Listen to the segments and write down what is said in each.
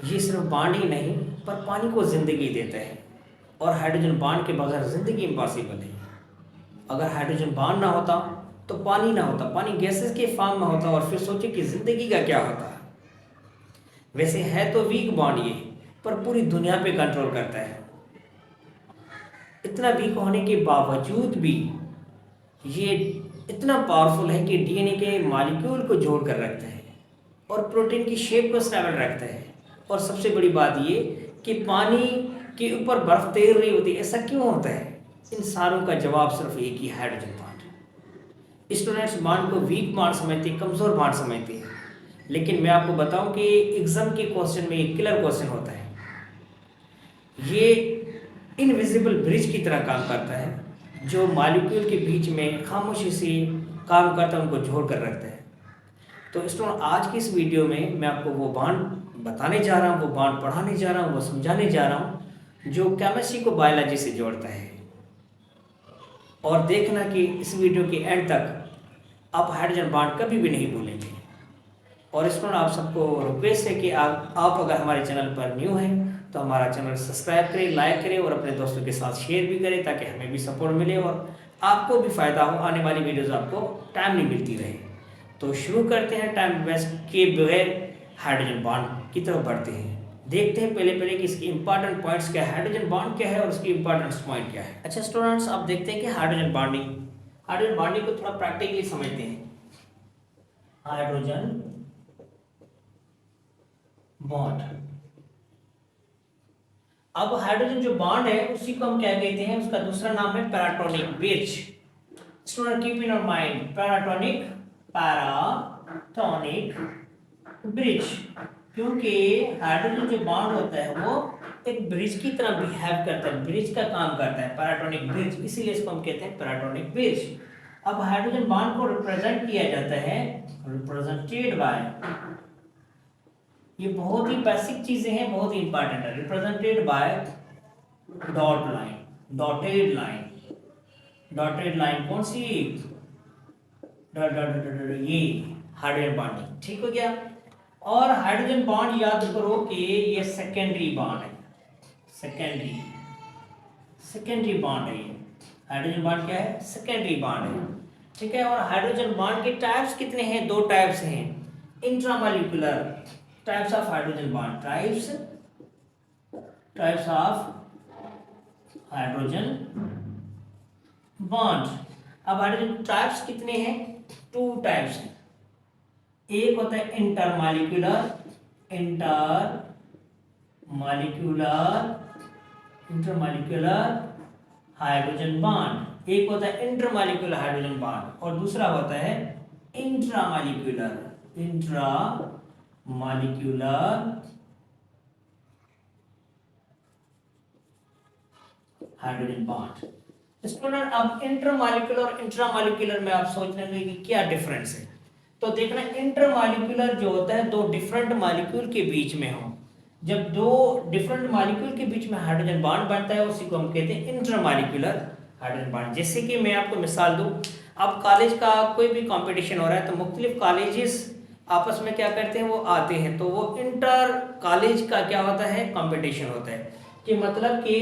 ये सिर्फ बॉन्ड ही नहीं पर पानी को ज़िंदगी देता है। और हाइड्रोजन बॉन्ड के बगैर ज़िंदगी इम्पॉसिबल है। अगर हाइड्रोजन बॉन्ड ना होता तो पानी ना होता, पानी गैसेस के फॉर्म में होता, और फिर सोचिए कि ज़िंदगी का क्या होता। वैसे है तो वीक बॉन्ड ये, पर पूरी दुनिया पे कंट्रोल करता है। इतना वीक होने के बावजूद भी ये इतना पावरफुल है कि डीएनए के मॉलिक्यूल को जोड़ कर रखता है और प्रोटीन की शेप को स्टेबल रखता है। और सबसे बड़ी बात ये कि पानी के ऊपर बर्फ तैर रही होती है। ऐसा क्यों होता है? इन सारों का जवाब सिर्फ एक ही, हाइड्रोजन बॉन्ड। स्टूडेंट्स बॉन्ड को वीक बॉन्ड समझते, कमज़ोर बॉन्ड समझते हैं, लेकिन मैं आपको बताऊं कि एग्जाम के क्वेश्चन में एक किलर क्वेश्चन होता है। ये इनविजिबल ब्रिज की तरह काम करता है, जो मॉलिक्यूल के बीच में खामोशी से काम करता है, उनको जोड़ कर रखता है। तो स्टूडेंट आज की इस वीडियो में मैं आपको वो बॉन्ड बताने जा रहा हूँ, वो बॉन्ड पढ़ाने जा रहा हूँ, वो समझाने जा रहा हूँ जो केमिस्ट्री को बायोलॉजी से जोड़ता है। और देखना कि इस वीडियो के एंड तक आप हाइड्रोजन बॉन्ड कभी भी नहीं भूलेंगे। और स्टूडेंट आप सबको रिक्वेस्ट है कि आप अगर हमारे चैनल पर न्यू हैं तो हमारा चैनल सब्सक्राइब करें, लाइक करें और अपने दोस्तों के साथ शेयर भी करें, ताकि हमें भी सपोर्ट मिले और आपको भी फ़ायदा हो। आने वाली वीडियोज़ आपको टाइम नहीं मिलती रहे। तो शुरू करते हैं, टाइम वेस्ट के बगैर हाइड्रोजन बॉन्ड की तरफ बढ़ते हैं। देखते हैं पहले कि इसकी इंपॉर्टेंट पॉइंट्स क्या है, हाइड्रोजन बॉन्ड क्या है और उसकी इंपॉर्टेंस पॉइंट क्या है। अच्छा स्टूडेंट्स, आप देखते हैं कि हाइड्रोजन बॉन्डिंग को थोड़ा प्रैक्टिकली समझते हैं। हाइड्रोजन बॉन्ड, अब हाइड्रोजन जो बॉन्ड है उसी को हम क्या कहते हैं, उसका दूसरा नाम है paratonic bridge. Student keep in your mind, paratonic bridge, क्योंकि हाइड्रोजन जो बॉन्ड होता है वो एक ब्रिज की तरह बिहेव करता है, ब्रिज का काम करता है, पैराटॉनिक ब्रिज, इसीलिए इसको हम कहते हैं पैराटॉनिक ब्रिज। अब हाइड्रोजन बॉन्ड को रिप्रेजेंट किया जाता है, रिप्रेजेंटेड बाय, ये बहुत ही बेसिक चीजें हैं, बहुत ही इंपॉर्टेंट है, represented by dot line, dotted line कौन सी, डॉट डॉट डॉट, ये हाइड्रोजन बॉन्डिंग, ठीक हो गया। और हाइड्रोजन बॉन्ड याद करो कि ये सेकेंडरी बॉन्ड है, सेकेंडरी बॉन्ड है ये। हाइड्रोजन बॉन्ड क्या है? सेकेंडरी बॉन्ड है, ठीक है। और हाइड्रोजन बॉन्ड के टाइप्स कितने हैं? दो टाइप्स हैं, intramolecular types of hydrogen bond, types of hydrogen bond. अब हाइड्रोजन टाइप्स कितने हैं? टू टाइप्स हैं। एक होता है इंटरमॉलिक्यूलर हाइड्रोजन बॉन्ड, एक होता है इंटरमॉलिक्यूलर हाइड्रोजन बॉन्ड, और दूसरा होता है इंट्रामॉलिक्यूलर हाइड्रोजन बॉन्ड। स्टूडेंट अब इंटरमॉलिक्यूलर और इंट्रामॉलिक्यूलर में आप सोच रहे हैं कि क्या डिफरेंस है। तो देखना, इंटरमॉलिक्यूलर जो होता है दो डिफरेंट मॉलिक्यूल के बीच में हो, जब दो डिफरेंट मॉलिक्यूल के बीच में हाइड्रोजन बॉन्ड बनता है उसी को हम कहते हैं इंटरमॉलिक्यूलर हाइड्रोजन बॉन्ड। जैसे कि मैं आपको मिसाल दूं, अब कॉलेज का कोई भी कंपटीशन हो रहा है तो मुख्तलिफ कॉलेजेस आपस में क्या करते हैं, वो आते हैं, तो वो इंटर कॉलेज का क्या होता है, कंपटीशन होता है, कि मतलब कि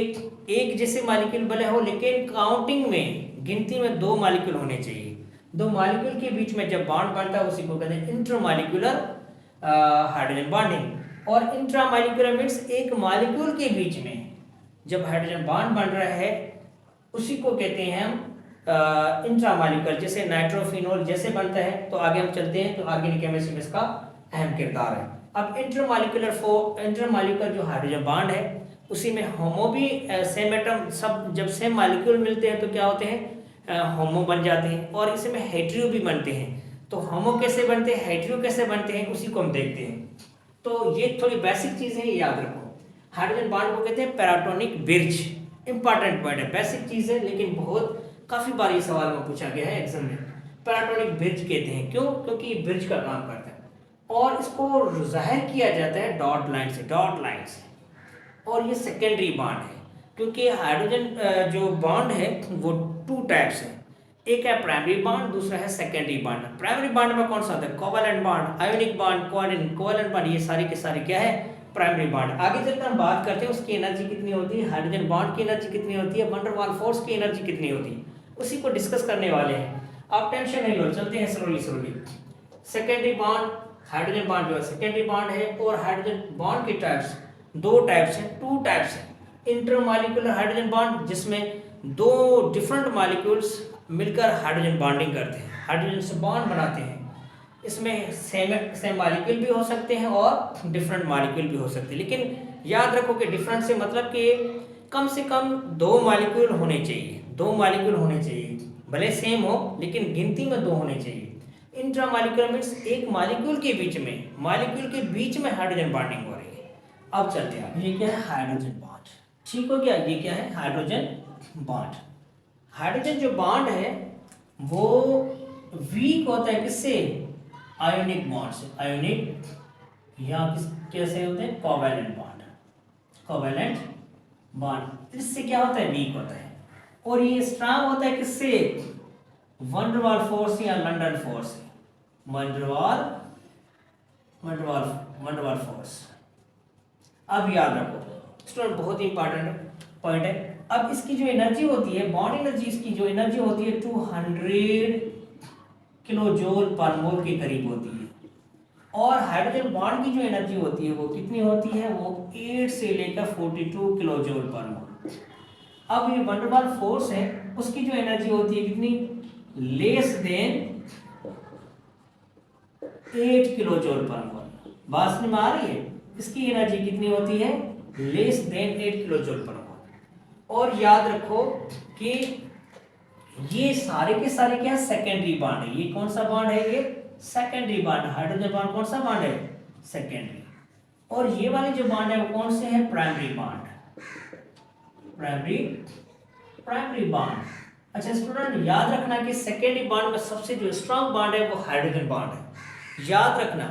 एक जैसे मॉलिक्यूल भले हो लेकिन काउंटिंग में, गिनती में दो मॉलिक्यूल होने चाहिए। दो मॉलिक्यूल के बीच में जब बॉन्ड बनता है उसी को कहते हैं इंटरमॉलिक्यूलर हाइड्रोजन बॉन्डिंग। और इंट्रामॉलिक्यूलर मींस एक मॉलिक्यूल के बीच में जब हाइड्रोजन बॉन्ड बन रहा है उसी को कहते हैं हम इंट्रामॉलिक्यूलर। जैसे नाइट्रोफिनोल जैसे बनता है, तो आगे हम चलते हैं, तो ऑर्गेनिक केमिस्ट्री में इसका अहम किरदार है। अब इंटरमॉलिक्यूलर जो हाइड्रोजन बॉन्ड है उसी में होमो भी सेम एटम, सब जब सेम मॉलिक्यूल मिलते हैं तो क्या होते हैं, होमो बन जाते हैं, और इसमें हेट्रियो भी बनते हैं। तो होमो कैसे बनते हैं, हेट्रियो कैसे बनते हैं, उसी को हम देखते हैं। तो ये थोड़ी बेसिक चीज़ है, ये याद रखो। हाइड्रोजन बॉन्ड को कहते हैं पैराटॉनिक ब्रिज, इंपॉर्टेंट पॉइंट है, बेसिक चीज़ है, लेकिन बहुत काफ़ी बार ये सवाल में पूछा गया है एग्जाम में। पैराटॉनिक ब्रिज कहते हैं, क्यों? क्योंकि ये ब्रिज का काम करता है, और इसको जाहिर किया जाता है डॉट लाइन से। और ये सेकेंडरी बॉन्ड है, क्योंकि हाइड्रोजन जो बॉन्ड है वो टू टाइप्स है, एक है प्राइमरी बॉन्ड, दूसरा है सेकेंडरी बॉन्ड। प्राइमरी बॉन्ड में कौन सा होता है, covalent bond, ionic bond, covalent bond, ये सारे के सारे क्या है, प्राइमरी बॉन्ड। आगे चलकर हम बात करते हैं उसकी एनर्जी कितनी होती है, हाइड्रोजन बॉन्ड की एनर्जी कितनी होती है, वैन डर वाल फोर्स की एनर्जी कितनी होती है, उसी को डिस्कस करने वाले हैं। आप टेंशन नहीं लो, चलते हैं slowly slowly. Secondary bond, hydrogen bond जो है सेकेंडरी बॉन्ड है, और हाइड्रोजन बॉन्ड के टाइप्स दो टाइप्स हैं, टू टाइप्स हैं। इंटरमॉलिक्यूलर हाइड्रोजन बॉन्ड जिसमें दो डिफरेंट मॉलिक्यूल्स मिलकर हाइड्रोजन बॉन्डिंग करते हैं, हाइड्रोजन से बॉन्ड बनाते हैं। इसमें सेम मॉलिक्यूल भी हो सकते हैं और डिफरेंट मॉलिक्यूल भी हो सकते हैं, लेकिन याद रखो कि डिफरेंट से मतलब कि कम से कम दो मॉलिक्यूल होने चाहिए, दो मॉलिक्यूल होने चाहिए, भले सेम हो लेकिन गिनती में दो होने चाहिए। इंट्रामॉलिक्यूलर मींस एक मॉलिक्यूल के बीच में हाइड्रोजन बॉन्डिंग हो रही है। अब चलते हैं, ये क्या है, हाइड्रोजन बॉन्ड। ठीक हो गया, ये क्या है, हाइड्रोजन बॉन्ड। हाइड्रोजन जो बॉन्ड है वो वीक होता है किससे, आयोनिक बॉन्ड से। आयोनिक या कैसे होते हैं, कोवैलेंट बॉन्ड, कोवैलेंट बॉन्ड। इससे क्या होता है, वीक होता है। और ये स्ट्रांग होता है किससे, वैन डर वाल फोर्स या लंडन फोर्स, वैन डर वाल फोर्स। अब याद रखो स्टूडेंट, बहुत ही इंपॉर्टेंट पॉइंट है। अब इसकी जो एनर्जी होती है, बॉन्ड एनर्जी, इसकी जो एनर्जी होती है 200 किलो जूल पर मोल के करीब होती है। और हाइड्रोजन बॉन्ड की जो एनर्जी होती है वो कितनी होती है, वो 8 से लेकर 42 किलो जूल पर मोल। अब ये वैन डर वाल फोर्स है, उसकी जो एनर्जी होती है कितनी, लेस देन 8 किलो जूल पर मोल। बात समझ में आ रही है, इसकी एनर्जी कितनी होती है, लेस देन 8 किलो जूल पर मोल। और याद रखो कि ये सारे के सारे क्या है, सेकेंडरी बॉन्ड है। ये कौन सा बॉन्ड है, ये सेकेंडरी बॉन्ड। हाइड्रोजन बॉन्ड कौन सा बॉन्ड है, सेकेंडरी। और ये वाले जो बॉन्ड है वो कौन से हैं, प्राइमरी बॉन्ड, प्राइमरी बॉन्ड। अच्छा स्टूडेंट, याद रखना कि सेकेंडरी बॉन्ड में सबसे जो स्ट्रॉन्ग बॉन्ड है वो हाइड्रोजन बॉन्ड है। याद रखना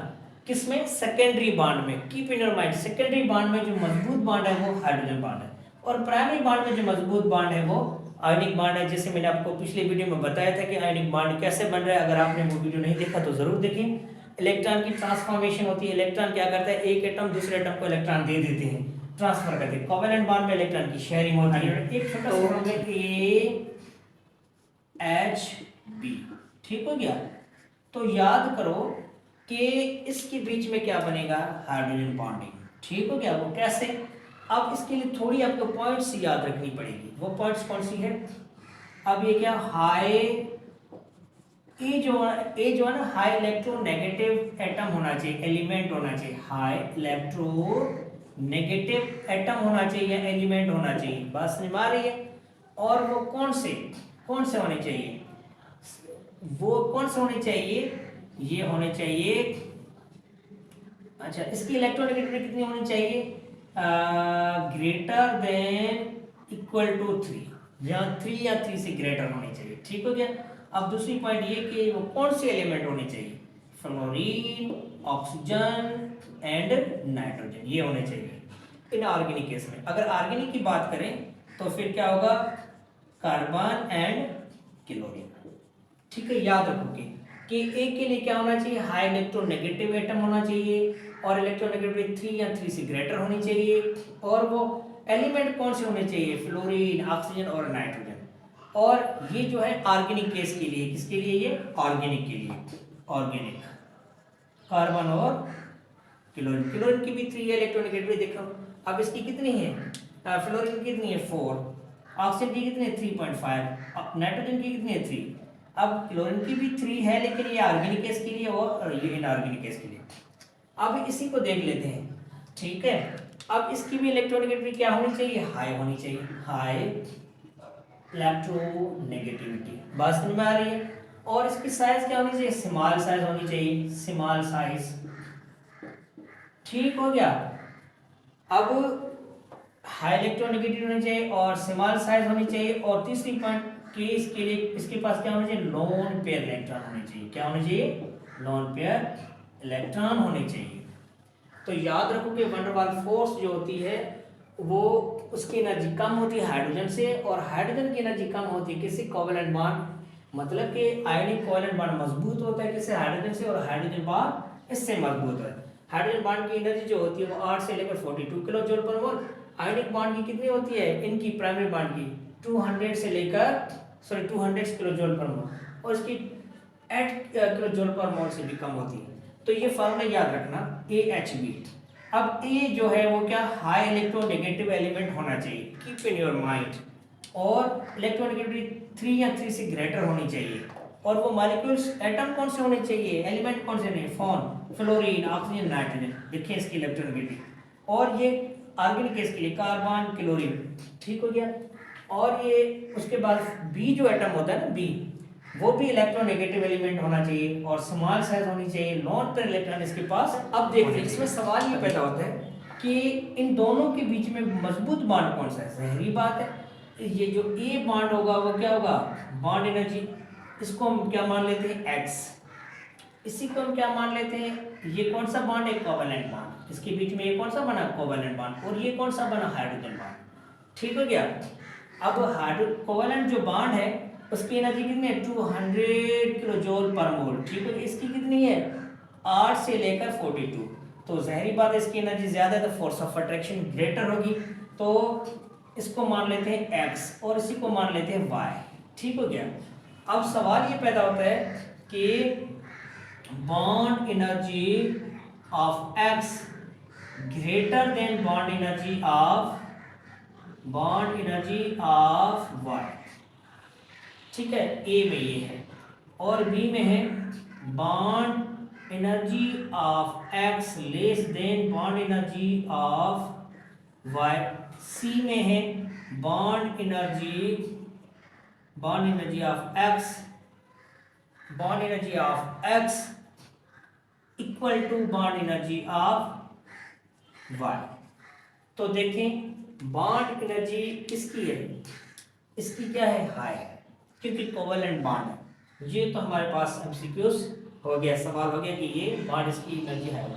किसमें, सेकेंडरी बॉन्ड में। Keep in your mind, secondary bond में जो मजबूत बॉन्ड है वो हाइड्रोजन बॉन्ड है, और प्राइमरी बॉन्ड में जो मजबूत बॉन्ड है वो आयनिक बॉन्ड है। जैसे मैंने आपको पिछले वीडियो में बताया था कि आयनिक बॉन्ड कैसे बन रहा है। अगर आपने वो वीडियो नहीं देखा तो जरूर देखें। इलेक्ट्रॉन की ट्रांसफॉर्मेशन होती है, इलेक्ट्रॉन क्या करता है, एक एटम दूसरे एटम को इलेक्ट्रॉन दे देते हैं, ट्रांसफर करते हैं। कोवैलेंट बॉन्ड में इलेक्ट्रॉन की शेयरिंग होती है। एक छोटा सा होगा AHB, ठीक हो गया। तो याद करो कि इसके बीच में क्या बनेगा, हाइड्रोजन बॉन्डिंग, ठीक हो गया। वो कैसे, अब इसके लिए थोड़ी आपको पॉइंट्स याद रखनी पड़ेगी। वो पॉइंट्स कौन सी है, अब ये क्या, हाई ए जो है ना, हाई इलेक्ट्रोनेगेटिव एटम होना चाहिए, एलिमेंट होना चाहिए, हाई इलेक्ट्रोनेगेटिव एटम होना चाहिए या एलिमेंट होना चाहिए। बात समझ में आ रही है। और वो कौन से होने चाहिए, वो कौन से होने चाहिए, ये होने चाहिए। अच्छा, इसकी इलेक्ट्रोनेगेटिविटी कितनी होनी चाहिए, ग्रेटर देन इक्वल टू 3, जहाँ 3 या 3 से ग्रेटर होनी चाहिए, ठीक हो गया। अब दूसरी पॉइंट ये कि वो कौन से एलिमेंट होने चाहिए, फ्लोरीन, ऑक्सीजन एंड नाइट्रोजन, ये होने चाहिए इन ऑर्गेनिक केस में। अगर ऑर्गेनिक की बात करें तो फिर क्या होगा, कार्बन एंड क्लोरीन, ठीक है। याद रखोगे कि ए के लिए क्या होना चाहिए, हाई इलेक्ट्रोनेगेटिव एटम होना चाहिए, और इलेक्ट्रोनेगेटिविटी 3 या 3 से ग्रेटर होनी चाहिए। और वो एलिमेंट कौन से होने चाहिए, फ्लोरीन, ऑक्सीजन और नाइट्रोजन। और ये जो है ऑर्गेनिक केस के लिए, किसके लिए, ये ऑर्गेनिक के लिए, ऑर्गेनिक, कार्बन और क्लोरीन। क्लोरीन की भी 3 है इलेक्ट्रोनेगेटिविटी, देखो अब इसकी कितनी है, फ्लोरीन की कितनी है 4, ऑक्सीजन की कितनी है 3.5, नाइट्रोजन की कितनी है 3। अब क्लोरीन की भी 3 है, लेकिन ये ऑर्गेनिक केस के लिए और ये इनऑर्गेनिक केस के लिए। अब इसी को देख लेते हैं, ठीक है। अब इसकी भी इलेक्ट्रोनेगेटिविटी क्या होनी चाहिए, हाई होनी चाहिए, हाई इलेक्ट्रोनेगेटिविटी। बात समझ में आ रही है। और इसकी साइज क्या होनी चाहिए, स्मॉल साइज होनी चाहिए, स्मॉल साइज, ठीक हो गया। अब हाई इलेक्ट्रोनेगेटिविटी होनी चाहिए और स्मॉल साइज होनी चाहिए। और तीसरी पॉइंट कि इसके लिए इसके पास क्या होना चाहिए, लोन पेयर इलेक्ट्रॉन होने चाहिए। क्या होने चाहिए, लोन पेयर इलेक्ट्रॉन होने चाहिए। तो याद रखो कि वैन डर वाल फोर्स जो होती है वो, उसकी एनर्जी कम होती है हाइड्रोजन से, और हाइड्रोजन की एनर्जी कम होती है किसी, कोवैलेंट बॉन्ड, मतलब कि आयनिक कोवैलेंट बॉन्ड मजबूत होता है किसी, हाइड्रोजन से, और हाइड्रोजन बॉन्ड इससे मजबूत है। हाइड्रोजन बॉन्ड की एनर्जी जो होती है वो 8 से लेकर 42 किलो जूल पर मोल। आयोनिक बॉन्ड की कितनी होती है, इनकी प्राइमरी बॉन्ड की 200 से लेकर 200 किलो जूल पर मोल, और इसकी 8 किलो जूल पर मोल से भी कम होती है। तो ये फॉर्मूला याद रखना AHB। अब ए जो है वो क्या, हाई इलेक्ट्रोनेगेटिव एलिमेंट होना चाहिए, कीप इन योर माइंड, और इलेक्ट्रोनेगेटिविटी 3 या 3 से ग्रेटर होनी चाहिए। और वो मॉलिक्यूल्स एटम कौन से होने चाहिए, एलिमेंट कौन से नहीं, फोन, फ्लोरीन, ऑक्सीजन, नाइट्रोजन। देखिए इसकी इलेक्ट्रोनेगेटिविटी, और ये ऑर्गेनिक केस के लिए कार्बन, क्लोरीन, ठीक हो गया। और ये उसके बाद बी जो एटम होता है ना, बी, वो भी इलेक्ट्रोनेगेटिव एलिमेंट होना चाहिए और स्मॉल साइज होनी चाहिए, लोन पर इलेक्ट्रॉन इसके पास। अब देखते हैं इसमें सवाल ये पैदा होता है कि इन दोनों के बीच में मजबूत बॉन्ड कौन सा है। जहरी बात है, ये जो ए बॉन्ड होगा वो क्या होगा, बॉन्ड एनर्जी, इसको हम क्या मान लेते हैं, एक्स। इसी को हम क्या मान लेते हैं, ये कौन सा बॉन्ड है, कोवेलेंट बॉन्ड। इसके बीच में ये कौन सा बना, कोवेलेंट बॉन्ड, और ये कौन सा बना, हाइड्रोजन बॉन्ड। ठीक हो गया। अब कोवेलेंट जो बॉन्ड है उसकी एनर्जी कितनी है, 200 किलो जूल पर मोल। ठीक है, इसकी कितनी है, 8 से लेकर 42। तो जहरी बात है इसकी एनर्जी ज्यादा है तो फोर्स ऑफ अट्रैक्शन ग्रेटर होगी। तो इसको मान लेते हैं x और इसी को मान लेते हैं y। ठीक हो गया। अब सवाल ये पैदा होता है कि bond energy of x greater than bond energy of y। ठीक है, ए में ये है और बी में है bond energy of x less than bond energy of y। C में है bond energy of x equal to bond energy of y। तो देखें बॉन्ड एनर्जी किसकी है, इसकी क्या है, हाई, क्योंकि कोवेलेंट बॉन्ड है। ये तो हमारे पास एमसीक्यूज हो गया, सवाल हो गया कि ये बॉन्ड इसकी एनर्जी हाई होगी।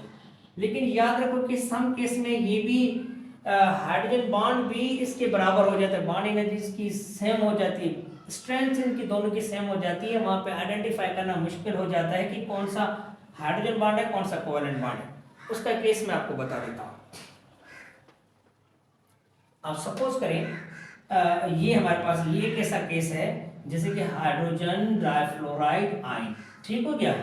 लेकिन याद रखो कि सम केस में ये भी हाइड्रोजन बॉन्ड भी इसके बराबर हो जाता है, बॉन्ड एनर्जी इसकी सेम हो जाती है, स्ट्रेंथ इनकी दोनों की सेम हो जाती है। वहां पे आइडेंटिफाई करना मुश्किल हो जाता है कि कौन सा हाइड्रोजन बॉन्ड है, कौन सा कोवेलेंट बॉन्ड है। उसका केस मैं आपको बता देता हूँ। आप सपोज करें ये हमारे पास ये एक ऐसा केस है जैसे कि हाइड्रोजन डाइफ्लोराइड आयन। ठीक हो गया।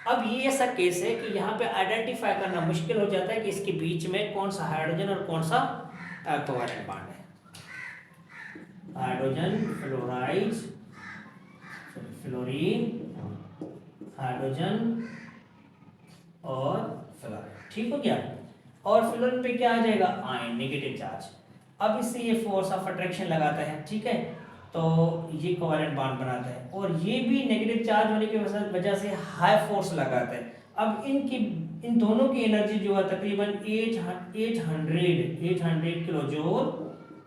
अब ये ऐसा केस है कि यहाँ पे आइडेंटिफाई करना मुश्किल हो जाता है कि इसके बीच में कौन सा हाइड्रोजन और कौन सा कोवेलेंट बॉन्ड है। हाइड्रोजन फ्लोराइड, फ्लोरीन, हाइड्रोजन और फ्लोराइड। ठीक हो गया। और फ्लोरीन पे क्या आ जाएगा, आयन, नेगेटिव चार्ज। अब इससे ये फोर्स ऑफ अट्रैक्शन लगाता है। ठीक है, तो ये कोवेलेंट बॉन्ड बनाता है और ये भी नेगेटिव चार्ज होने की वजह से हाई फोर्स लगाता है। अब इन दोनों की एनर्जी जो है तकरीबन 800 किलो जूल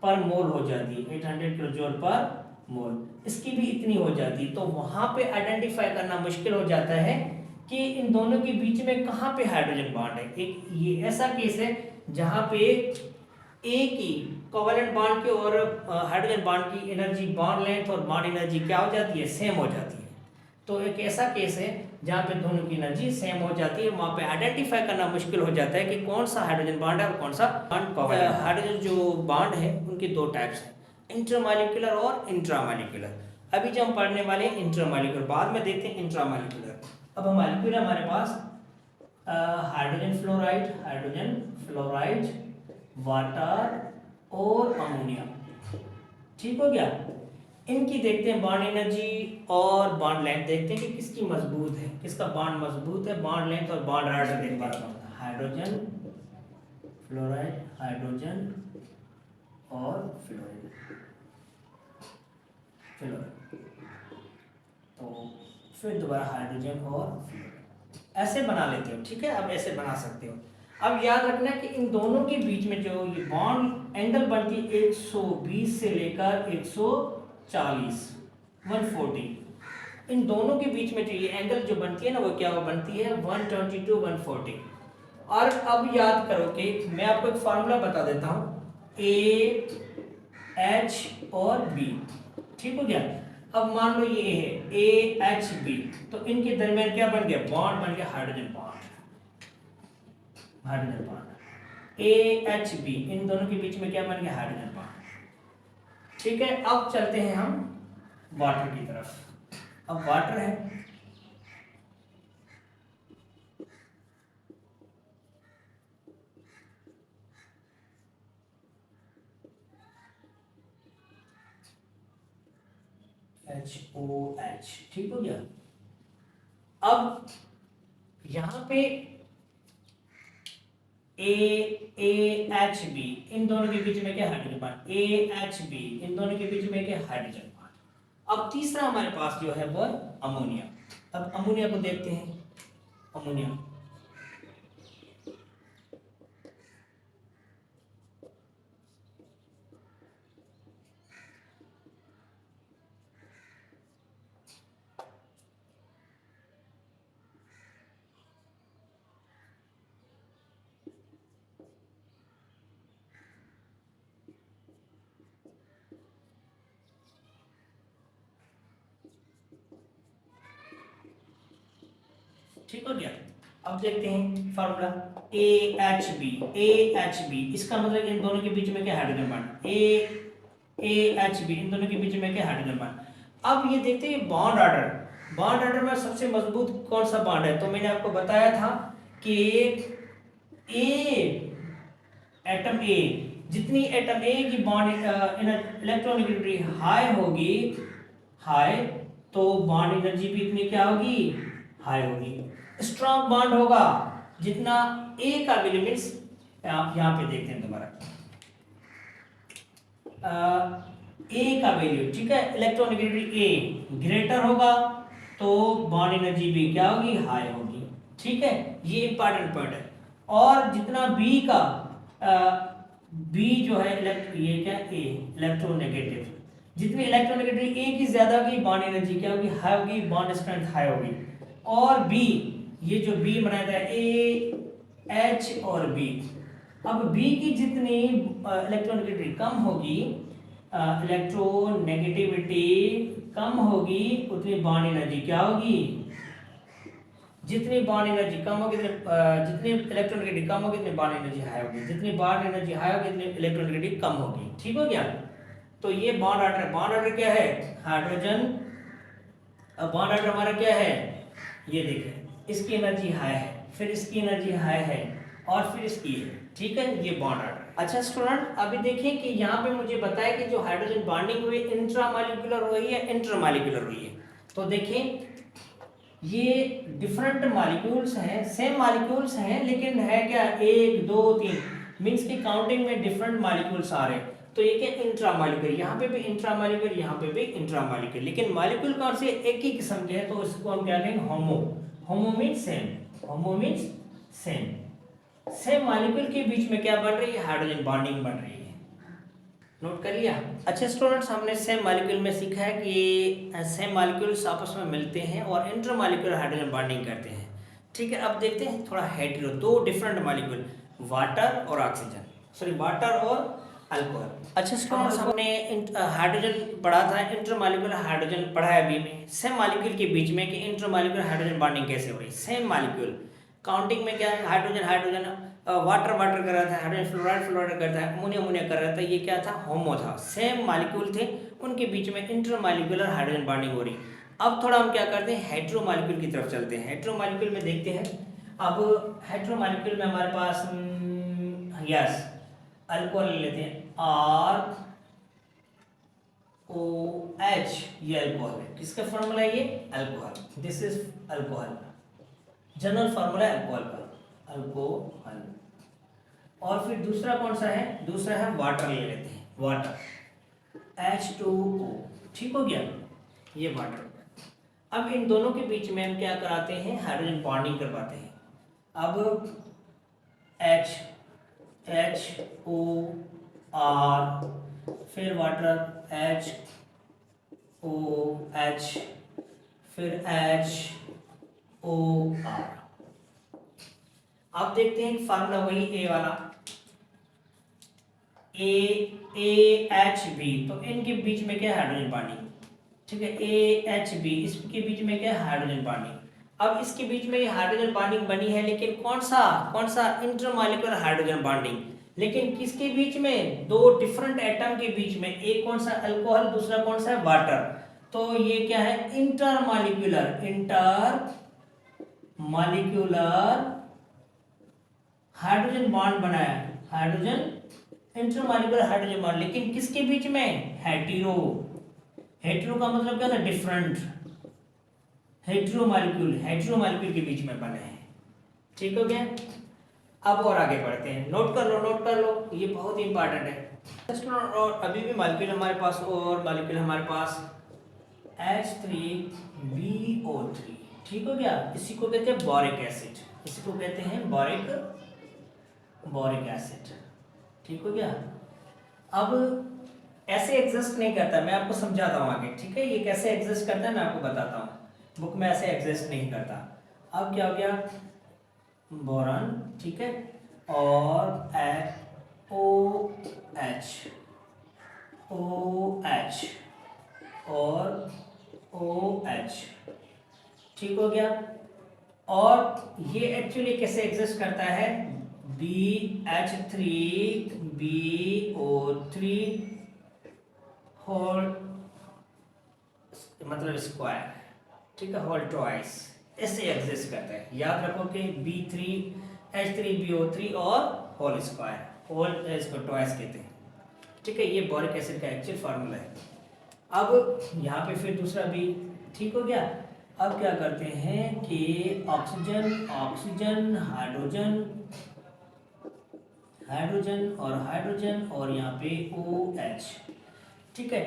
पर मोल हो जाती है, 800 किलो जूल पर मोल इसकी भी इतनी हो जाती है। तो वहां पे आइडेंटिफाई करना मुश्किल हो जाता है कि इन दोनों के बीच में कहाँ पे हाइड्रोजन बॉन्ड है। एक ये ऐसा केस है जहाँ पे एक ही कोवेलेंट बॉन्ड की और हाइड्रोजन बॉन्ड की एनर्जी, बॉन्ड लेंथ और बॉन्ड एनर्जी क्या हो जाती है, सेम हो जाती है। तो एक ऐसा केस है जहाँ पे दोनों की एनर्जी सेम हो जाती है, वहाँ पे आइडेंटिफाई करना मुश्किल हो जाता है कि कौन सा हाइड्रोजन बॉन्ड है और कौन सा बॉन्ड कोवेलेंट। हाइड्रोजन जो बॉन्ड है उनके दो टाइप्स हैं, इंटरमॉलिक्यूलर और इंट्रामॉलिक्यूलर। अभी जो हम पढ़ने वाले हैं इंटरमॉलिक्यूलर, बाद में देखते हैं इंट्रामॉलिक्यूलर। अब मॉलिक्यूल हमारे पास हाइड्रोजन फ्लोराइड, वाटर और अमोनिया। ठीक हो गया। इनकी देखते हैं बॉन्ड एनर्जी और बॉन्ड लेंथ, देखते हैं कि किसकी मजबूत है, किसका बॉन्ड मजबूत है, बॉन्ड लेंथ और बॉन्ड रेडियस देखते हैं। हाइड्रोजन फ्लोराइड, हाइड्रोजन और फ्लोराइड। तो फिर दोबारा हाइड्रोजन और फ्लोराइड ऐसे बना लेते हो। ठीक है, अब ऐसे बना सकते हो। अब याद रखना कि इन दोनों के बीच में जो ये बॉन्ड एंगल बनती है 120 से लेकर 140, 140। इन दोनों के बीच में जो ये एंगल जो बनती है ना वो क्या बनती है, 122, 140। और अब याद करो कि मैं आपको एक फार्मूला बता देता हूँ, ए, एच और बी। ठीक हो गया। अब मान लो ये है ए, एच, बी, तो इनके दरमियान क्या बन गया, बॉन्ड बन गया, hydrogen bond. Hydrogen bond, AHB, इन दोनों के बीच में क्या बन गया, हाइड्रोजन बॉन्ड। ठीक है, अब चलते हैं हम वाटर की तरफ। अब वाटर है, HOH, ठीक हो गया। अब यहां पे AHB, इन दोनों के बीच में क्या, हाइड्रोजन बॉन्ड, AHB, इन दोनों के बीच में क्या, हाइड्रोजन बॉन्ड। अब तीसरा हमारे पास जो है वो अमोनिया। अब अमोनिया को देखते हैं। अमोनिया, ठीक हो गया। अब देखते हैं फार्मूला, AHB, इसका मतलब इन दोनों के बीच में क्या, हाइड्रोजन बॉन्ड, AHB, इन दोनों के बीच में क्या, हाइड्रोजन बॉन्ड। अब ये देखते हैं बॉन्ड ऑर्डर। बॉन्ड ऑर्डर में सबसे मजबूत कौन सा बॉन्ड है, तो मैंने आपको बताया था कि एटम ए, जितनी एटम ए की बॉन्ड इलेक्ट्रॉनिक हाई होगी, हाई, तो बॉन्ड एनर्जी भी इतनी क्या होगी, हाई होगी। स्ट्रॉन्ग बॉन्ड होगा जितना ए का वैल्यू, मीन्स आप यहां पे देखते हैं दोबारा, ए का वैल्यू, ठीक है, इलेक्ट्रॉनिक ए ग्रेटर होगा तो बॉन्ड एनर्जी भी क्या होगी, हाई होगी। ठीक है, ये इंपॉर्टेंट पॉइंट है। और जितना बी का बी जो है ये क्या, ए इलेक्ट्रोनेगेटिव, जितनी इलेक्ट्रोनेगेटिव ए की ज्यादा होगी, बॉन्ड एनर्जी क्या होगी, हाई होगी, बॉन्ड स्ट्रेंथ हाई होगी। और बी, ये जो बी बनाया था ए एच और बी, अब बी की जितनी इलेक्ट्रोनेगेटिविटी कम होगी, इलेक्ट्रोनेगेटिविटी कम होगी, उतनी बॉन्ड एनर्जी क्या होगी, जितनी बॉन्ड एनर्जी कम होगी, जितनी इलेक्ट्रोनेगेटिविटी कम होगी, उतनी बॉन्ड एनर्जी हाई होगी, जितनी बॉन्ड एनर्जी हाई होगी, उतनी इलेक्ट्रोनेगेटिविटी कम होगी। ठीक हो गया। तो ये बॉन्ड ऑर्डर है। बॉन्ड ऑर्डर क्या है, हाइड्रोजन, अब बॉन्ड ऑर्डर हमारा क्या है, ये देखें, इसकी एनर्जी हाई है, फिर इसकी एनर्जी हाई है, और फिर इसकी है। ठीक है, ये बॉन्ड ऑर्डर। अच्छा स्टूडेंट, अभी देखें कि यहाँ पे मुझे बताया कि जो हाइड्रोजन बॉन्डिंग हुई इंट्रामॉलिक्यूलर हुई है, इंटरमॉलिक्यूलर हुई है। तो देखें, ये डिफरेंट मॉलिक्यूल्स हैं, सेम मॉलिक्यूल्स हैं, लेकिन है क्या, 1 2 3, मींस की काउंटिंग में डिफरेंट मॉलिक्यूल्स आ रहे हैं। तो ये क्या, इंट्रामॉलिक्यूलर, यहाँ पे भी इंट्रामॉलिक्यूलर, यहाँ पे भी इंट्रामॉलिक्यूलर, लेकिन मॉलिक्यूल कौन से, एक ही किस्म के हैं, तो इसको हम क्या कहेंगे, homo. Homo means same, homo means same. Same molecule के बीच में क्या बन रही है, हाइड्रोजन बॉन्डिंग बन रही है। नोट कर लिया। अच्छा स्टूडेंट्स, हमने सेम मॉलिक्यूल में सीखा है कि सेम मॉलिक्यूल्स आपस में मिलते हैं और इंटरमॉलिक्यूलर हाइड्रोजन बॉन्डिंग करते हैं। ठीक है, अब देखते हैं थोड़ा हेटेरो, दो डिफरेंट मॉलिक्यूल, वाटर और ऑक्सीजन, सॉरी वाटर और अल्कोहल। अच्छा स्टूडेंट्स, हमने हाइड्रोजन पढ़ा था, इंटरमॉलिक्यूलर हाइड्रोजन पढ़ा है अभी में, सेम मॉलिक्यूल के बीच में कि इंटरमॉलिक्यूलर हाइड्रोजन बॉन्डिंग कैसे हो रही है। सेम मॉलिक्यूल काउंटिंग में क्या है, हाइड्रोजन हाइड्रोजन, वाटर वाटर कर रहा था, हाइड्रोजन फ्लोराइड फ्लोराइड करता है, अमोनिया अमोनिया कर रहा था, ये क्या था, होमो था, सेम मॉलिक्यूल थे, उनके बीच में इंटरमॉलिक्यूलर हाइड्रोजन बॉन्डिंग हो रही। अब थोड़ा हम क्या करते हैं, हेटेरोमॉलिक्यूल की तरफ चलते हैं। हेटेरोमॉलिक्यूल में देखते हैं। अब हेटेरोमॉलिक्यूल में हमारे पास यस अल्कोहल लेते हैं, R O H, ये अल्कोहल है। किसका फॉर्मूला है ये, alcohol, this is alcohol, general formula है अल्कोहल का, अल्कोहल। और फिर दूसरा कौन सा है, दूसरा है वाटर ले लेते हैं, वाटर, H2O। ठीक हो गया, ये वाटर। अब इन दोनों के बीच में हम क्या कराते हैं, हाइड्रोजन बॉन्डिंग करवाते हैं। अब HOR, फिर वाटर HOH, फिर HOR। अब देखते हैं फार्मूला वही ए वाला, AHB, तो इनके बीच में क्या है, हाइड्रोजन बॉन्डिंग। ठीक है, AHB, इसके बीच में क्या है, हाइड्रोजन बॉन्डिंग। अब इसके बीच में ये हाइड्रोजन बॉन्डिंग बनी है, लेकिन कौन सा इंटरमॉलिक्यूलर हाइड्रोजन बॉन्डिंग, लेकिन किसके बीच में, दो डिफरेंट एटम के बीच में, एक कौन सा अल्कोहल, दूसरा कौन सा है वाटर। तो ये क्या है, इंटरमॉलिक्यूलर हाइड्रोजन बॉन्ड बनाया, हाइड्रोजन इंटरमॉलिक्यूलर हाइड्रोजन बॉन्ड, लेकिन किसके बीच में, हेटेरो का मतलब क्या था, डिफरेंट, हेटेरोमॉलिक्यूल के बीच में बने हैं। ठीक हो गया। अब और आगे बढ़ते हैं, नोट कर लो, ये बहुत इंपॉर्टेंट है। और अभी भी मॉलिक्यूल हमारे पास, और मॉलिक्यूल हमारे पास H3BO3। ठीक हो गया। इसी को कहते हैं बोरिक एसिड, ठीक हो गया। अब ऐसे एग्जिस्ट नहीं करता, मैं आपको समझाता हूँ आगे, ठीक है। ये कैसे एग्जिस्ट करता है मैं आपको बताता हूँ, बुक में ऐसे एग्जिस्ट नहीं करता। अब क्या हो गया, बोरॉन, ठीक है, और OH और OH, ठीक हो गया। और ये एक्चुअली कैसे एग्जिस्ट करता है, BH3BO3 होल, मतलब स्क्वायर, ठीक है, होल ट्वाइस, ऐसे एग्जिस्ट करता है। याद रखो कि H3BO3 और होल स्क्वायर, होल इसको ट्वाइस कहते हैं, ठीक है। ये बोरिक एसिड का एक्चुअल फार्मूला है। अब यहाँ पे फिर दूसरा भी, ठीक हो गया। अब क्या करते हैं कि ऑक्सीजन हाइड्रोजन और यहाँ पे OH, ठीक है।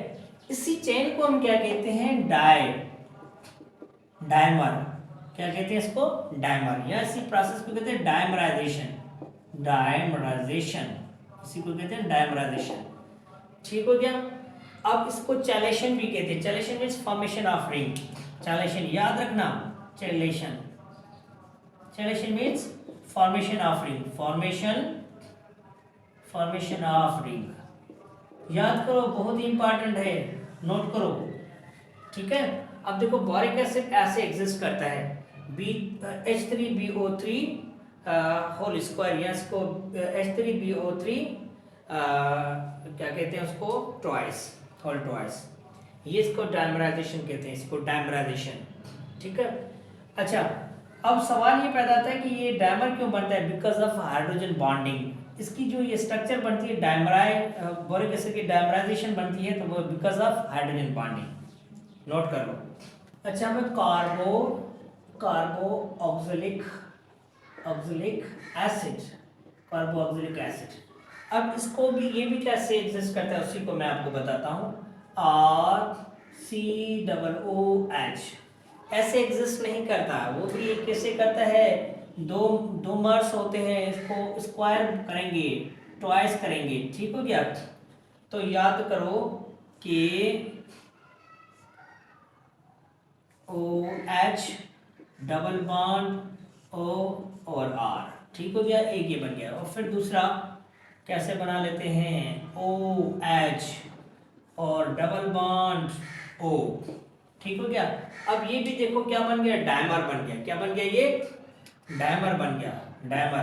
इसी चेन को हम क्या कहते हैं, डायमर, क्या कहते हैं इसको, डायमर, या इसी प्रोसेस को कहते हैं डायमराइजेशन, इसी को कहते हैं डायमराइजेशन, ठीक हो गया। अब इसको चैलेशन भी कहते हैं, chelation means formation of ring, chelation याद रखना, chelation means formation of ring, formation of ring, याद करो, बहुत ही इंपॉर्टेंट है, नोट करो, ठीक है। अब देखो बोरिक एसिड ऐसे एग्जिस्ट करता है, H3BO3 होल स्क्वायर, या इसको H3BO3 क्या कहते हैं उसको, ट्वाइस, होल ट्वाइस, ये इसको डायमराइजेशन कहते हैं, इसको डायमराइजेशन, ठीक है। अच्छा, अब सवाल ये पैदा आता है कि ये डायमर क्यों बनता है, बिकॉज ऑफ हाइड्रोजन बॉन्डिंग। इसकी जो ये स्ट्रक्चर बनती है, बोरिक एसिड की डायमराइजेशन बनती है, तो वो because of hydrogen bonding, note कर लो। अच्छा, मैं कार्बोक्सिलिक एसिड, अब इसको भी, ये भी कैसे एग्जिस्ट करता है उसी को मैं आपको बताता हूँ। RCOOH ऐसे एग्जिस्ट नहीं करता, वो भी कैसे करता है, दो मर्स होते हैं, इसको स्क्वायर करेंगे, ट्वाइस करेंगे, ठीक हो गया। तो याद करो कि OH डबल बॉन्ड O और R, ठीक हो गया, एक ये बन गया। और फिर दूसरा कैसे बना लेते हैं, OH और डबल बॉन्ड O, ठीक हो गया। अब ये भी देखो क्या बन गया, डायमर बन गया, क्या बन गया, ये डायमर बन गया, डायमर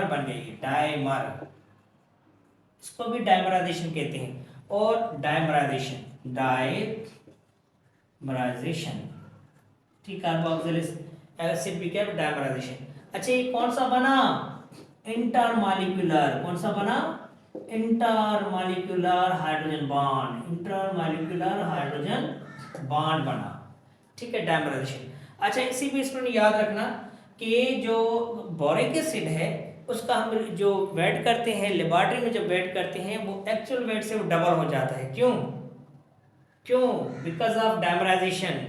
बन गया, ये डायमर, इसको भी डायमराइजेशन कहते हैं। और डायमराइजेशन, ठीक, कार्बोक्सिलिक एसिड भी क्या, डायमराइजेशन। अच्छा, ये कौन सा बना, इंटरमॉलिक्यूलर, कौन सा बना, इंटरमॉलिक्यूलर हाइड्रोजन बॉन्ड बना, ठीक है, डायमराइजेशन। अच्छा, इसी भी इसमें याद रखना कि जो बोरिक एसिड है उसका हम जो वेट करते हैं लेबोरेटरी में, जब वेट करते हैं वो एक्चुअल वेट से वो डबल हो जाता है, क्यों, बिकॉज ऑफ डायमराइजेशन,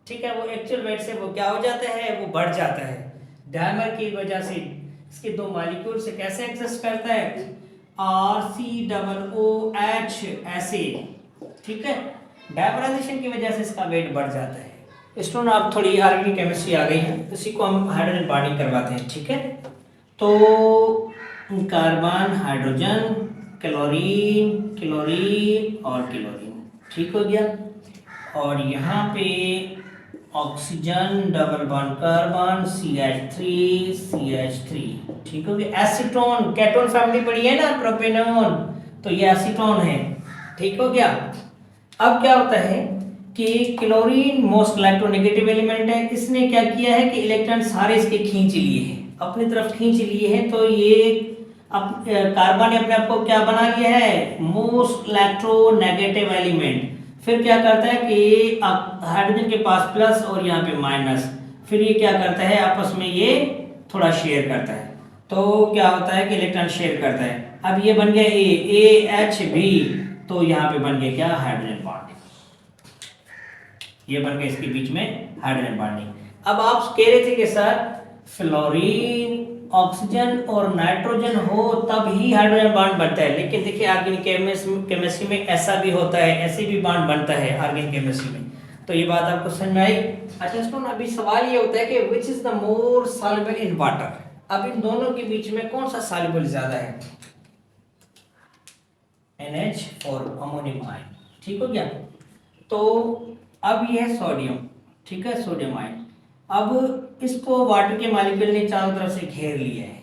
ठीक है। वो एक्चुअल वेट से वो क्या हो जाता है, वो बढ़ जाता है, डायमर की वजह से। इसके दो मॉलिक्यूल से कैसे एग्जिस्ट करता है, RCOOH ऐसे, ठीक है, डायमराइजेशन की वजह से इसका वेट बढ़ जाता है। स्टूडेंट, आप थोड़ी ऑर्गेनिक केमिस्ट्री आ गई है, इसी को हम हाइड्रोजन बॉन्डिंग करवाते हैं, ठीक है। तो कार्बन, हाइड्रोजन, क्लोरीन और क्लोरीन, ठीक हो गया। और यहाँ पे oxygen double bond carbon CH3 ठीक हो गया। एसीटोन केटोन फैमिली पड़ी है ना, प्रोपेनॉन, तो ये एसीटोन है, ठीक हो गया। अब क्या होता है कि क्लोरीन मोस्ट इलेक्ट्रोनेगेटिव एलिमेंट है, इसने क्या किया है कि इलेक्ट्रॉन सारे इसके खींच लिए हैं, अपनी तरफ खींच लिए हैं, तो ये अब कार्बन ने अपने आप को क्या बना लिया है, मोस्ट इलेक्ट्रोनेगेटिव एलिमेंट। फिर क्या करता है कि हाइड्रोजन के पास प्लस और यहाँ पे माइनस, फिर ये क्या करता है आपस में ये थोड़ा शेयर करता है, तो क्या होता है कि इलेक्ट्रॉन शेयर करता है। अब ये बन गया AHB, तो यहाँ पे बन गया क्या, हाइड्रोजन बॉन्डिंग, ये बन गया इसके बीच में हाइड्रोजन बॉन्डिंग। अब आप कह रहे थे कि सर फ्लोरीन ऑक्सीजन और नाइट्रोजन हो तब ही हाइड्रोजन बॉन्ड बनता है, लेकिन देखिए ऑर्गेनिक केमिस्ट्री में ऐसा भी होता है, ऐसे भी बॉन्ड बनता है ऑर्गेनिक केमिस्ट्री में, तो ये बात आपको समझ में आई। अच्छा सुनो, अभी सवाल ये होता है कि which is the more soluble in water, अब इन दोनों के बीच में कौन सा सॉल्युबल ज्यादा है, NH और अमोनियम आयन, ठीक हो गया। तो अब ये है सोडियम, ठीक है, सोडियम आयन। अब इसको वाटर के मॉलिक्यूल ने चारों तरफ से घेर लिया है,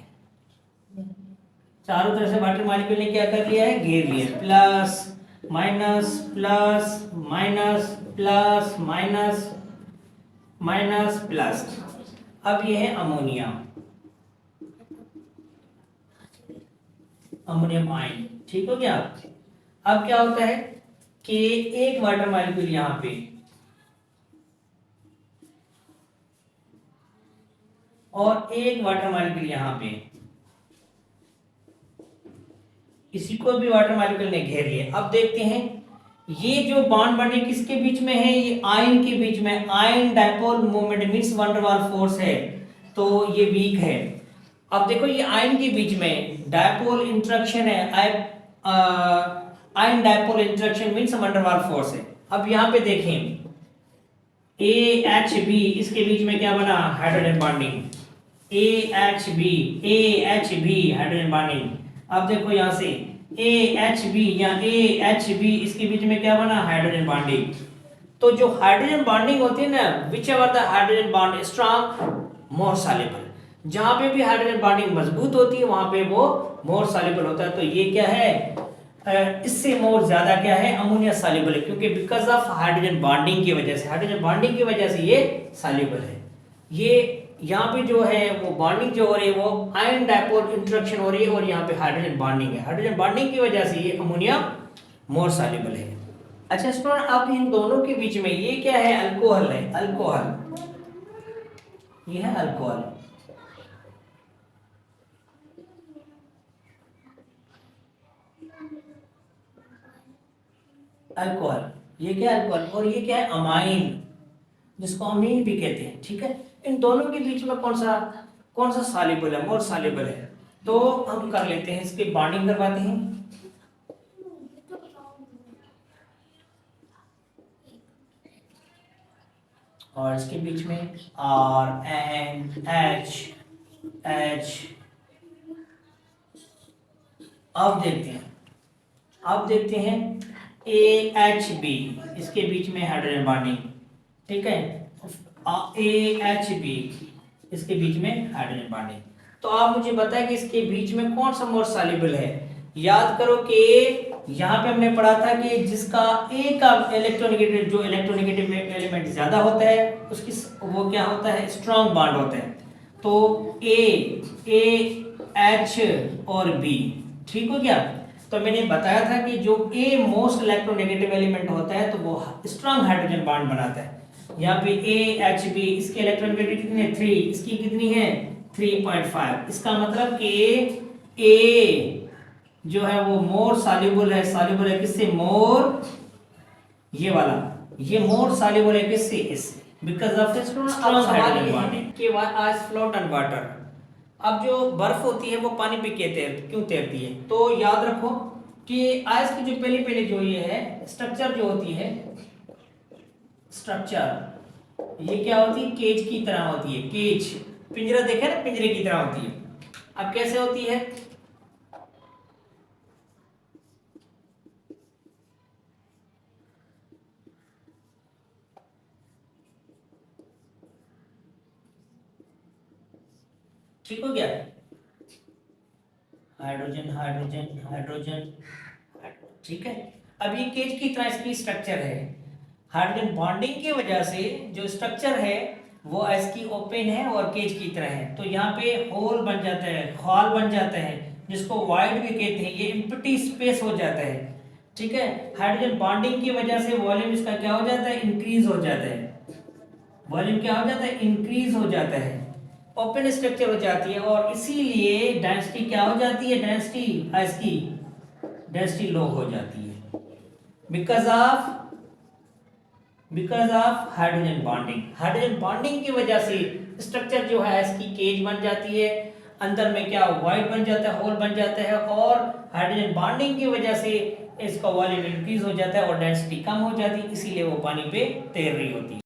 चारों तरफ से वाटर मॉलिक्यूल ने क्या कर लिया है, घेर लिया है, plus minus plus minus plus minus minus plus. अब ये है अमोनिया, अमोनियम आयन, ठीक हो गया। अब क्या होता है कि एक वाटर मॉलिक्यूल यहां पे और एक वाटर मॉलिक्यूल यहां पे, इसी को भी वाटर मॉलिक्यूल ने घेर लिया। अब देखते हैं ये जो बॉन्ड बने किसके बीच में है, ये आयन के बीच में, ion dipole moment means one डर वाल फोर्स है, तो ये वीक है। अब देखो ये आयन के बीच में डाइपोल इंटरेक्शन है, ion dipole interaction means one डर वाल फोर्स है। अब यहां पे देखें AHB, इसके बीच में क्या बना, hydrogen bonding, AHB hydrogen bonding. अब देखो यहां से AHB या AHB, इसके बीच में क्या बना, हाइड्रोजन बॉन्डिंग। तो जो हाइड्रोजन बॉन्डिंग होती है ना, which ever the hydrogen bond strong more soluble, जहां पे भी हाइड्रोजन बॉन्डिंग मजबूत होती है वहां पे वो मोर सॉल्युबल होता है। तो ये क्या है, इससे मोर ज्यादा क्या है, अमोनिया सॉल्युबल है, क्योंकि बिकॉज ऑफ हाइड्रोजन बॉन्डिंग की वजह से, हाइड्रोजन बॉन्डिंग की वजह से ये सॉल्युबल है। ये यहाँ पे जो है वो बॉन्डिंग जो हो रही है वो आयन डाइपोल इंटरेक्शन हो रही है, और यहाँ पे हाइड्रोजन बॉन्डिंग है, हाइड्रोजन बॉन्डिंग की वजह से ये अमोनिया मोर सॉल्युबल है। अच्छा स्टूडेंट, अब इन दोनों के बीच में ये क्या है, अल्कोहल है, अल्कोहल, ये है अल्कोहल। अल्कोहल, ये क्या है अल्कोहल, और ये क्या है अमाइन, जिसको अमीन भी कहते हैं, ठीक है। इन दोनों के बीच में कौन सा सॉल्युबल है, मोर सॉल्युबल है, तो हम कर लेते हैं, इसकी बॉन्डिंग करवाते हैं। और इसके बीच में RNH H। अब देखते हैं AHB, इसके बीच में हाइड्रोजन बॉन्डिंग, ठीक है, AHB, इसके बीच में हाइड्रोजन बॉन्डिंग। तो आप मुझे बताएं कि इसके बीच में कौन सा मोर सॉल्युबल है। याद करो कि यहाँ पे हमने पढ़ा था कि जिसका ए का इलेक्ट्रोनेगेटिव, जो इलेक्ट्रोनेगेटिव एलिमेंट ज्यादा होता है उसकी वो क्या होता है, स्ट्रॉन्ग बॉन्ड होता है। तो AH और B, ठीक हो गया। तो मैंने बताया था कि जो A मोस्ट इलेक्ट्रोनेगेटिव एलिमेंट होता है तो वो स्ट्रॉन्ग हाइड्रोजन बॉन्ड बनाता है। यहाँ पे AHB, इसके इलेक्ट्रोनेगेटिव कितने, 3, इसकी कितनी है 3.5। इसका मतलब कि A जो है वो मोर सॉल्युबल है किससे, मोर, ये वाला, ये मोर सॉल्युबल है किससे, इससे, because of strong hydrogen bonding. कि आइस फ्लोट ऑन वाटर, अब जो बर्फ होती है वो पानी पे क्यों तैरती है, तो याद रखो कि आइस की जो पहले जो ये है स्ट्रक्चर जो होती है, स्ट्रक्चर ये क्या होती है, केज की तरह होती है, केज, पिंजरा देखा ना, पिंजरे की तरह होती है। अब कैसे होती है, ठीक हो गया, हाइड्रोजन हाइड्रोजन हाइड्रोजन, ठीक है। अब ये केज की तरह इसकी स्ट्रक्चर है, हाइड्रोजन बॉन्डिंग की वजह से जो स्ट्रक्चर है वो इसकी ओपन है और केज की तरह है, तो यहाँ पे होल बन जाता है, खाल बन जाता है, जिसको वाइड भी कहते हैं, ये एम्प्टी स्पेस हो जाता है, ठीक है। हाइड्रोजन बॉन्डिंग की वजह से वॉल्यूम इसका क्या हो जाता है, इंक्रीज हो जाता है, वॉल्यूम क्या हो जाता है, इंक्रीज हो जाता है, ओपन स्ट्रक्चर हो जाती है, और इसीलिए डेंसिटी क्या हो जाती है, डेंसिटी इसकी डेंसिटी लो हो जाती है, बिकॉज ऑफ हाइड्रोजन बॉन्डिंग की वजह से स्ट्रक्चर जो है इसकी केज बन जाती है, अंदर में क्या वाइड बन जाता है, होल बन जाता है, और हाइड्रोजन बॉन्डिंग की वजह से इसका वॉल्यूम इंक्रीज हो जाता है और डेंसिटी कम हो जाती है, इसीलिए वो पानी पे तैर रही होती है।